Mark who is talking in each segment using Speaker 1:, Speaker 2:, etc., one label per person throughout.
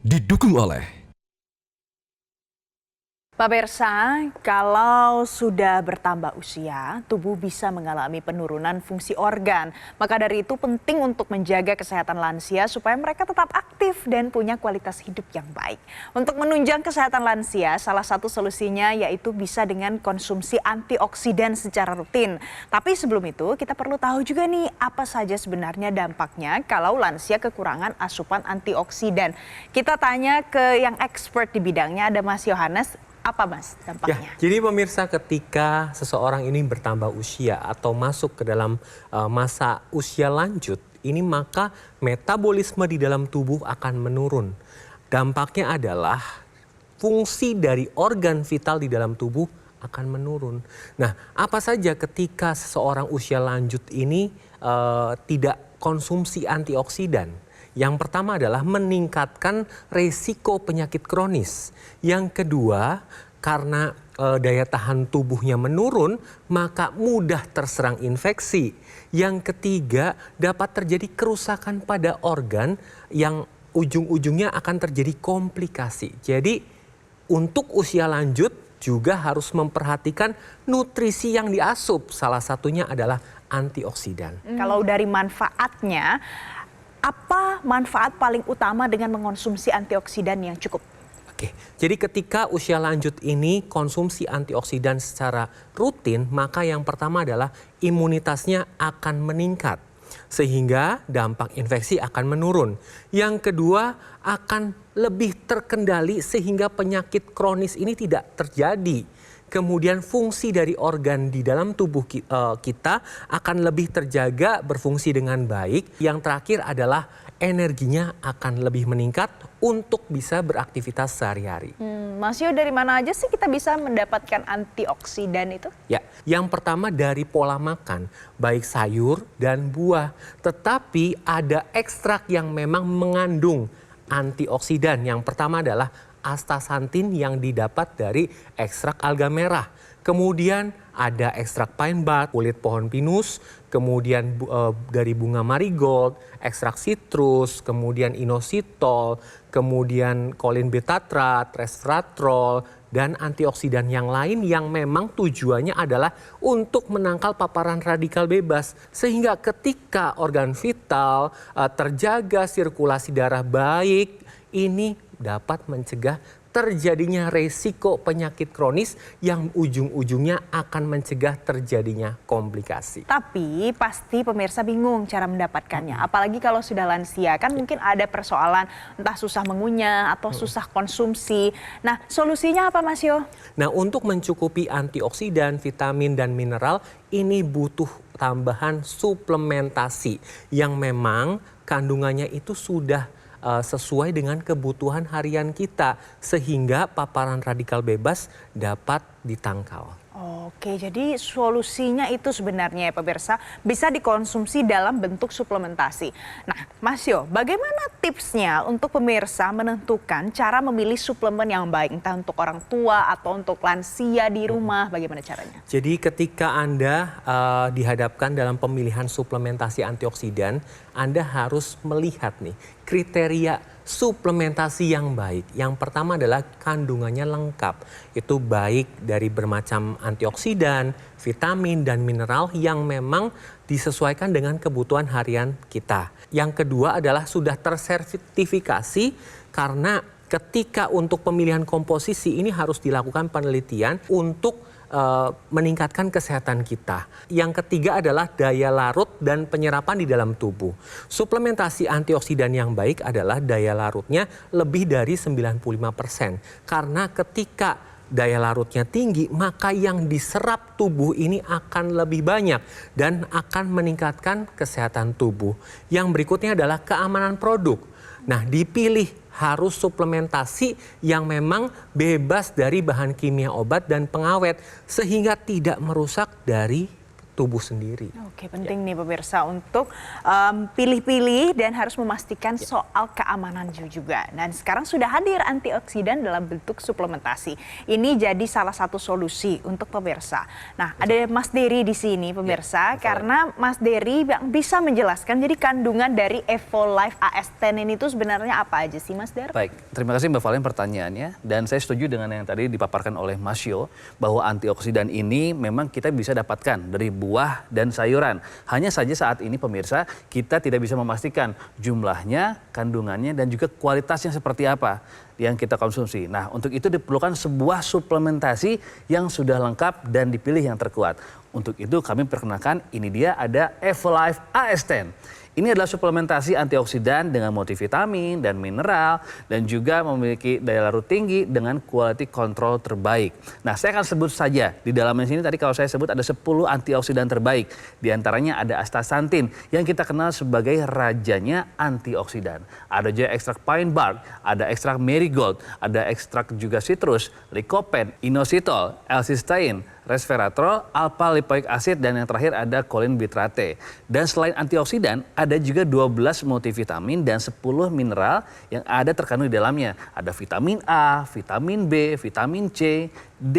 Speaker 1: didukung oleh
Speaker 2: Pemirsa, kalau sudah bertambah usia, tubuh bisa mengalami penurunan fungsi organ. Maka dari itu penting untuk menjaga kesehatan lansia supaya mereka tetap aktif dan punya kualitas hidup yang baik. Untuk menunjang kesehatan lansia, salah satu solusinya yaitu bisa dengan konsumsi antioksidan secara rutin. Tapi sebelum itu, kita perlu tahu juga nih apa saja sebenarnya dampaknya kalau lansia kekurangan asupan antioksidan. Kita tanya ke yang expert di bidangnya, ada Mas Yohanes. Apa Mas dampaknya?
Speaker 3: Ya, jadi pemirsa ketika seseorang ini bertambah usia atau masuk ke dalam masa usia lanjut, ini maka metabolisme di dalam tubuh akan menurun. Dampaknya adalah fungsi dari organ vital di dalam tubuh akan menurun. Nah, apa saja ketika seseorang usia lanjut ini tidak konsumsi antioksidan? Yang pertama adalah meningkatkan resiko penyakit kronis. Yang kedua, karena daya tahan tubuhnya menurun, maka mudah terserang infeksi. Yang ketiga, dapat terjadi kerusakan pada organ yang ujung-ujungnya akan terjadi komplikasi. Jadi, untuk usia lanjut juga harus memperhatikan nutrisi yang diasup. Salah satunya adalah antioksidan.
Speaker 2: Kalau dari manfaatnya, apa manfaat paling utama dengan mengonsumsi antioksidan yang cukup?
Speaker 3: Oke, jadi ketika usia lanjut ini konsumsi antioksidan secara rutin, maka yang pertama adalah imunitasnya akan meningkat. Sehingga dampak infeksi akan menurun. Yang kedua, akan lebih terkendali sehingga penyakit kronis ini tidak terjadi. Kemudian fungsi dari organ di dalam tubuh kita akan lebih terjaga, berfungsi dengan baik. Yang terakhir adalah energinya akan lebih meningkat untuk bisa beraktivitas sehari-hari.
Speaker 2: Mas Yo, dari mana aja sih kita bisa mendapatkan antioksidan itu?
Speaker 3: Ya, yang pertama dari pola makan, baik sayur dan buah. Tetapi ada ekstrak yang memang mengandung antioksidan. Yang pertama adalah astaxanthin yang didapat dari ekstrak alga merah. Kemudian ada ekstrak pine bark, kulit pohon pinus, kemudian dari bunga marigold, ekstrak sitrus, kemudian inositol, kemudian kolin betatrat, resveratrol, dan antioksidan yang lain yang memang tujuannya adalah untuk menangkal paparan radikal bebas. Sehingga ketika organ vital terjaga sirkulasi darah baik, ini dapat mencegah terjadinya resiko penyakit kronis yang ujung-ujungnya akan mencegah terjadinya komplikasi.
Speaker 2: Tapi pasti pemirsa bingung cara mendapatkannya. Apalagi kalau sudah lansia, kan mungkin ada persoalan entah susah mengunyah atau susah konsumsi. Nah, solusinya apa Mas Yo?
Speaker 3: Nah, untuk mencukupi antioksidan, vitamin, dan mineral, ini butuh tambahan suplementasi yang memang kandungannya itu sudah sesuai dengan kebutuhan harian kita sehingga paparan radikal bebas dapat ditangkal.
Speaker 2: Oke, jadi solusinya itu sebenarnya ya pemirsa bisa dikonsumsi dalam bentuk suplementasi. Nah, Mas Yo, bagaimana tipsnya untuk pemirsa menentukan cara memilih suplemen yang baik, entah untuk orang tua atau untuk lansia di rumah, bagaimana caranya?
Speaker 3: Jadi ketika Anda dihadapkan dalam pemilihan suplementasi antioksidan, Anda harus melihat nih kriteria suplementasi yang baik. Yang pertama adalah kandungannya lengkap. Itu baik dari bermacam antioksidan, vitamin, dan mineral yang memang disesuaikan dengan kebutuhan harian kita. Yang kedua adalah sudah tersertifikasi karena ketika untuk pemilihan komposisi ini harus dilakukan penelitian untuk meningkatkan kesehatan kita. Yang ketiga adalah daya larut dan penyerapan di dalam tubuh. Suplementasi antioksidan yang baik adalah daya larutnya lebih dari 95%. Karena ketika daya larutnya tinggi, maka yang diserap tubuh ini akan lebih banyak dan akan meningkatkan kesehatan tubuh. Yang berikutnya adalah keamanan produk. Nah, dipilih harus suplementasi yang memang bebas dari bahan kimia obat dan pengawet sehingga tidak merusak dari tubuh sendiri.
Speaker 2: Oke, penting nih pemirsa untuk pilih-pilih dan harus memastikan soal keamanan juga. Dan sekarang sudah hadir antioksidan dalam bentuk suplementasi. Ini jadi salah satu solusi untuk pemirsa. Nah, ada Mas Dery di sini pemirsa, karena Mas Dery yang bisa menjelaskan jadi kandungan dari Evolife AS10 ini itu sebenarnya apa aja sih Mas Dery?
Speaker 1: Baik, terima kasih Mbak Valen pertanyaannya. Dan saya setuju dengan yang tadi dipaparkan oleh Mas Yo, bahwa antioksidan ini memang kita bisa dapatkan dari buah dan sayuran. Hanya saja saat ini pemirsa, kita tidak bisa memastikan jumlahnya, kandungannya, dan juga kualitasnya seperti apa yang kita konsumsi. Nah, untuk itu diperlukan sebuah suplementasi yang sudah lengkap dan dipilih yang terkuat. Untuk itu kami perkenalkan, ini dia ada Evolife AS10. Ini adalah suplementasi antioksidan dengan multivitamin dan mineral dan juga memiliki daya larut tinggi dengan quality control terbaik. Nah, saya akan sebut saja di dalamnya sini tadi kalau saya sebut ada 10 antioksidan terbaik. Di antaranya ada astaxanthin yang kita kenal sebagai rajanya antioksidan. Ada juga ekstrak pine bark, ada ekstrak marigold, ada ekstrak juga citrus, lycopene, inositol, L-cysteine, resveratrol, alpha lipoic acid, dan yang terakhir ada choline bitrate. Dan selain antioksidan, ada juga 12 multivitamin dan 10 mineral yang ada terkandung di dalamnya. Ada vitamin A, vitamin B, vitamin C, D,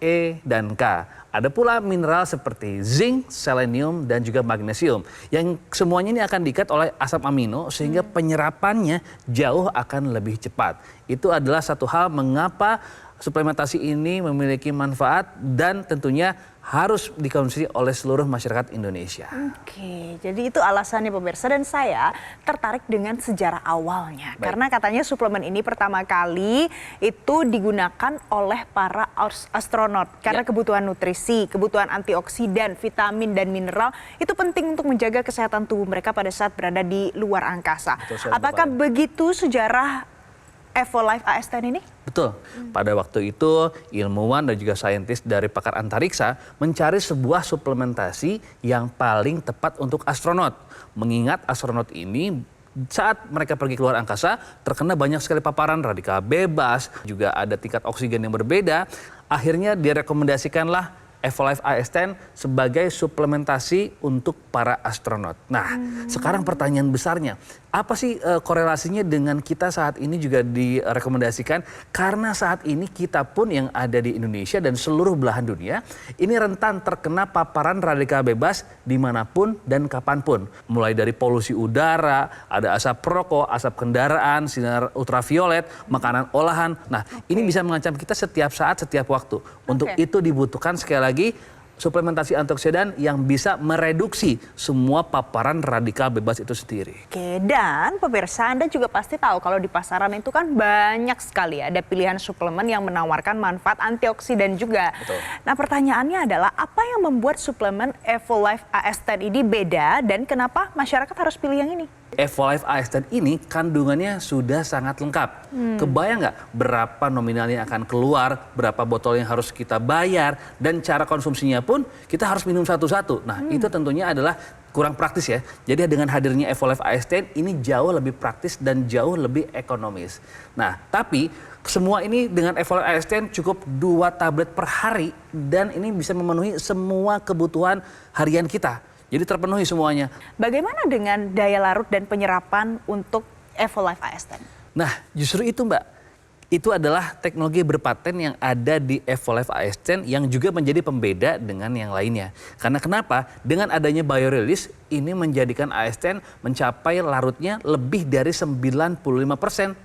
Speaker 1: E, dan K. Ada pula mineral seperti zinc, selenium, dan juga magnesium. Yang semuanya ini akan diikat oleh asam amino sehingga penyerapannya jauh akan lebih cepat. Itu adalah satu hal mengapa suplementasi ini memiliki manfaat dan tentunya harus dikonsumsi oleh seluruh masyarakat Indonesia.
Speaker 2: Oke, jadi itu alasannya pemirsa, dan saya tertarik dengan sejarah awalnya.
Speaker 1: Baik.
Speaker 2: Karena katanya suplemen ini pertama kali itu digunakan oleh para astronot. Karena kebutuhan nutrisi, kebutuhan antioksidan, vitamin, dan mineral itu penting untuk menjaga kesehatan tubuh mereka pada saat berada di luar angkasa. Apakah begitu sejarah Evolife AS10 ini?
Speaker 1: Betul. Pada waktu itu ilmuwan dan juga saintis dari pakar antariksa mencari sebuah suplementasi yang paling tepat untuk astronot. Mengingat astronot ini saat mereka pergi keluar angkasa terkena banyak sekali paparan radikal bebas, juga ada tingkat oksigen yang berbeda. Akhirnya direkomendasikanlah Evolife AS10 sebagai suplementasi untuk para astronot. Nah, sekarang pertanyaan besarnya, apa sih korelasinya dengan kita saat ini juga direkomendasikan? Karena saat ini kita pun yang ada di Indonesia dan seluruh belahan dunia, ini rentan terkena paparan radikal bebas dimanapun dan kapanpun. Mulai dari polusi udara, ada asap rokok, asap kendaraan, sinar ultraviolet, makanan olahan. Nah, ini bisa mengancam kita setiap saat, setiap waktu. Untuk itu dibutuhkan sekali lagi suplementasi antioksidan yang bisa mereduksi semua paparan radikal bebas itu sendiri.
Speaker 2: Oke, dan pemirsa Anda juga pasti tahu kalau di pasaran itu kan banyak sekali ada pilihan suplemen yang menawarkan manfaat antioksidan juga.
Speaker 1: Betul.
Speaker 2: Nah, pertanyaannya adalah apa yang membuat suplemen Evolife AS10 ini beda dan kenapa masyarakat harus pilih yang ini?
Speaker 1: Evolife AS10 ini kandungannya sudah sangat lengkap. Kebayang nggak berapa nominal yang akan keluar, berapa botol yang harus kita bayar, dan cara konsumsinya pun kita harus minum satu-satu. Nah, itu tentunya adalah kurang praktis ya. Jadi dengan hadirnya Evolife AS10 ini jauh lebih praktis dan jauh lebih ekonomis. Nah, tapi semua ini dengan Evolife AS10 cukup 2 tablet per hari dan ini bisa memenuhi semua kebutuhan harian kita. Jadi terpenuhi semuanya.
Speaker 2: Bagaimana dengan daya larut dan penyerapan untuk Evolife AS10?
Speaker 1: Nah, justru itu Mbak. Itu adalah teknologi berpaten yang ada di Evolife AS10 yang juga menjadi pembeda dengan yang lainnya. Karena kenapa? Dengan adanya biorelease, ini menjadikan AS10 mencapai larutnya lebih dari 95%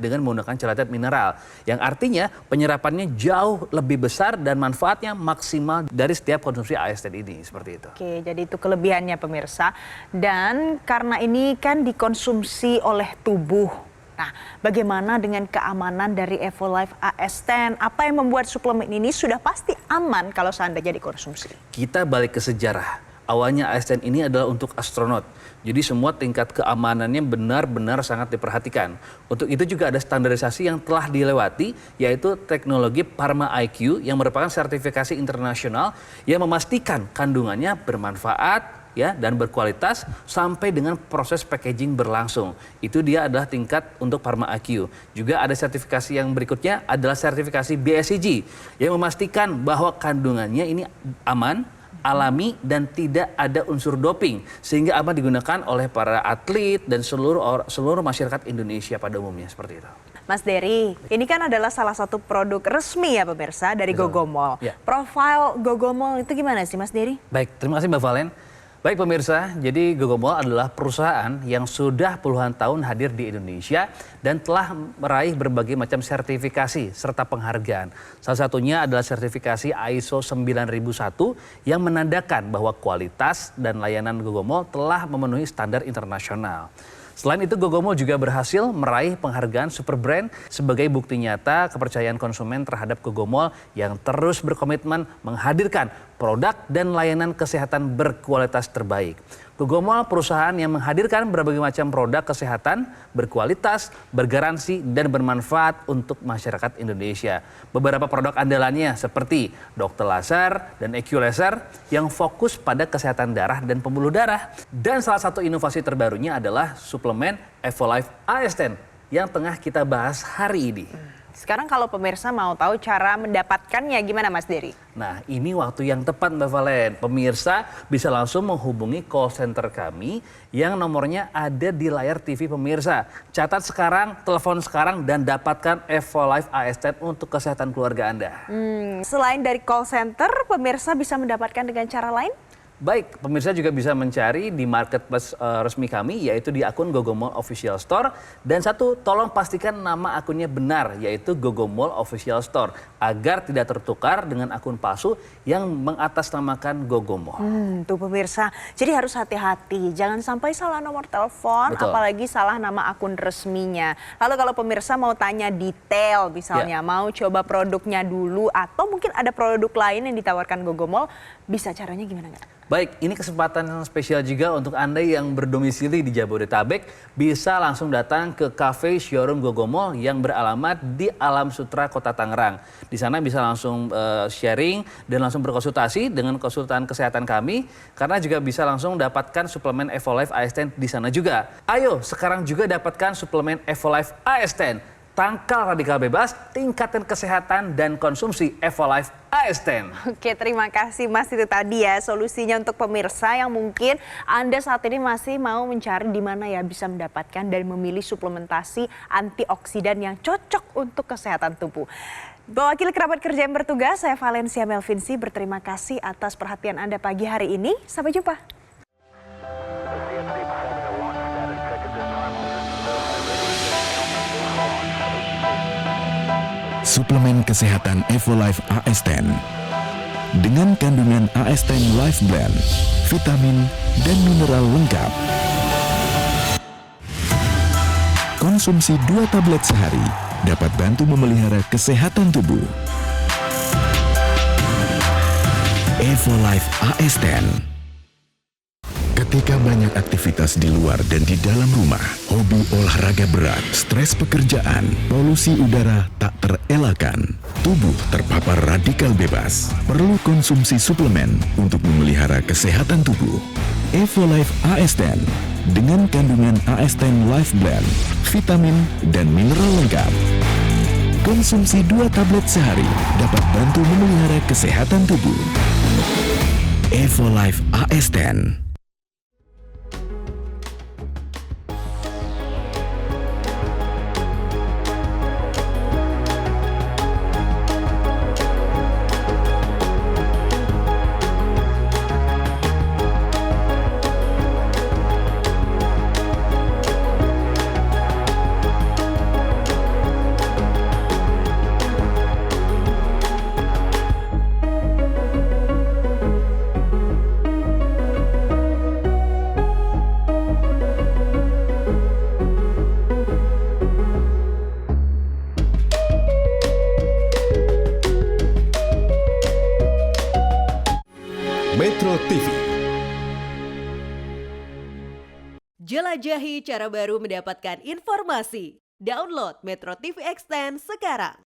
Speaker 1: dengan menggunakan chelated mineral. Yang artinya penyerapannya jauh lebih besar dan manfaatnya maksimal dari setiap konsumsi AS10 ini. Seperti itu.
Speaker 2: Oke, jadi itu kelebihannya pemirsa. Dan karena ini kan dikonsumsi oleh tubuh. Nah, bagaimana dengan keamanan dari Evolife AS10? Apa yang membuat suplemen ini sudah pasti aman kalau seandainya dikonsumsi?
Speaker 1: Kita balik ke sejarah. Awalnya AS10 ini adalah untuk astronot. Jadi semua tingkat keamanannya benar-benar sangat diperhatikan. Untuk itu juga ada standarisasi yang telah dilewati, yaitu teknologi Parma IQ yang merupakan sertifikasi internasional yang memastikan kandungannya bermanfaat, ya, dan berkualitas sampai dengan proses packaging berlangsung. Itu dia adalah tingkat untuk Parma IQ. Juga ada sertifikasi yang berikutnya adalah sertifikasi BSCG yang memastikan bahwa kandungannya ini aman, alami dan tidak ada unsur doping sehingga aman digunakan oleh para atlet dan seluruh masyarakat Indonesia pada umumnya seperti itu.
Speaker 2: Mas Dery, ini kan adalah salah satu produk resmi ya pemirsa dari
Speaker 1: Betul.
Speaker 2: Gogomol.
Speaker 1: Ya.
Speaker 2: Profil Gogomol itu gimana sih Mas Dery?
Speaker 1: Baik, terima kasih Mbak Valen. Baik pemirsa, jadi Gogomol adalah perusahaan yang sudah puluhan tahun hadir di Indonesia dan telah meraih berbagai macam sertifikasi serta penghargaan. Salah satunya adalah sertifikasi ISO 9001 yang menandakan bahwa kualitas dan layanan Gogomol telah memenuhi standar internasional. Selain itu, Gogomol juga berhasil meraih penghargaan Super Brand sebagai bukti nyata kepercayaan konsumen terhadap Gogomol yang terus berkomitmen menghadirkan produk dan layanan kesehatan berkualitas terbaik. Gogomol perusahaan yang menghadirkan berbagai macam produk kesehatan berkualitas, bergaransi, dan bermanfaat untuk masyarakat Indonesia. Beberapa produk andalannya seperti Dr. Laser dan EQ Laser yang fokus pada kesehatan darah dan pembuluh darah. Dan salah satu inovasi terbarunya adalah suplemen Evolife AS10 yang tengah kita bahas hari ini.
Speaker 2: Sekarang kalau pemirsa mau tahu cara mendapatkannya gimana Mas Dery?
Speaker 1: Nah, ini waktu yang tepat Mbak Valen. Pemirsa bisa langsung menghubungi call center kami yang nomornya ada di layar TV pemirsa. Catat sekarang, telepon sekarang dan dapatkan Evolife AS10 untuk kesehatan keluarga Anda.
Speaker 2: Selain dari call center, pemirsa bisa mendapatkan dengan cara lain?
Speaker 1: Baik, pemirsa juga bisa mencari di marketplace resmi kami yaitu di akun Gogomol Official Store. Dan satu, tolong pastikan nama akunnya benar yaitu Gogomol Official Store agar tidak tertukar dengan akun palsu yang mengatasnamakan Gogomol.
Speaker 2: Tuh pemirsa, jadi harus hati-hati. Jangan sampai salah nomor telepon,
Speaker 1: Betul.
Speaker 2: apalagi salah nama akun resminya. Lalu kalau pemirsa mau tanya detail misalnya, mau coba produknya dulu atau mungkin ada produk lain yang ditawarkan Gogomol, bisa caranya gimana nggak?
Speaker 1: Baik, ini kesempatan yang spesial juga untuk Anda yang berdomisili di Jabodetabek bisa langsung datang ke Cafe Showroom Gogomol yang beralamat di Alam Sutra, Kota Tangerang. Di sana bisa langsung sharing dan langsung berkonsultasi dengan konsultan kesehatan kami karena juga bisa langsung dapatkan suplemen Evolife AS10 di sana juga. Ayo, sekarang juga dapatkan suplemen Evolife AS10. Tangkal radikal bebas, tingkatkan kesehatan dan konsumsi Evolife AS10.
Speaker 2: Oke, terima kasih Mas. Itu tadi ya solusinya untuk pemirsa yang mungkin Anda saat ini masih mau mencari di mana ya bisa mendapatkan dan memilih suplementasi antioksidan yang cocok untuk kesehatan tubuh. Wakil kerabat kerja yang bertugas, saya Valencia Melvinsi berterima kasih atas perhatian Anda pagi hari ini. Sampai jumpa.
Speaker 4: Suplemen kesehatan Evolife AS10 dengan kandungan AS10 Life Blend, vitamin dan mineral lengkap. Konsumsi 2 tablet sehari dapat bantu memelihara kesehatan tubuh. Evolife AS10. Ketika banyak aktivitas di luar dan di dalam rumah, hobi olahraga berat, stres pekerjaan, polusi udara tak terelakkan, tubuh terpapar radikal bebas, perlu konsumsi suplemen untuk memelihara kesehatan tubuh. Evolife AS10 dengan kandungan AS10 Life Blend, vitamin dan mineral lengkap. Konsumsi 2 tablet sehari dapat bantu memelihara kesehatan tubuh. Evolife AS10.
Speaker 5: Metro TV.
Speaker 6: Jelajahi cara baru mendapatkan informasi. Download Metro TV Extend sekarang.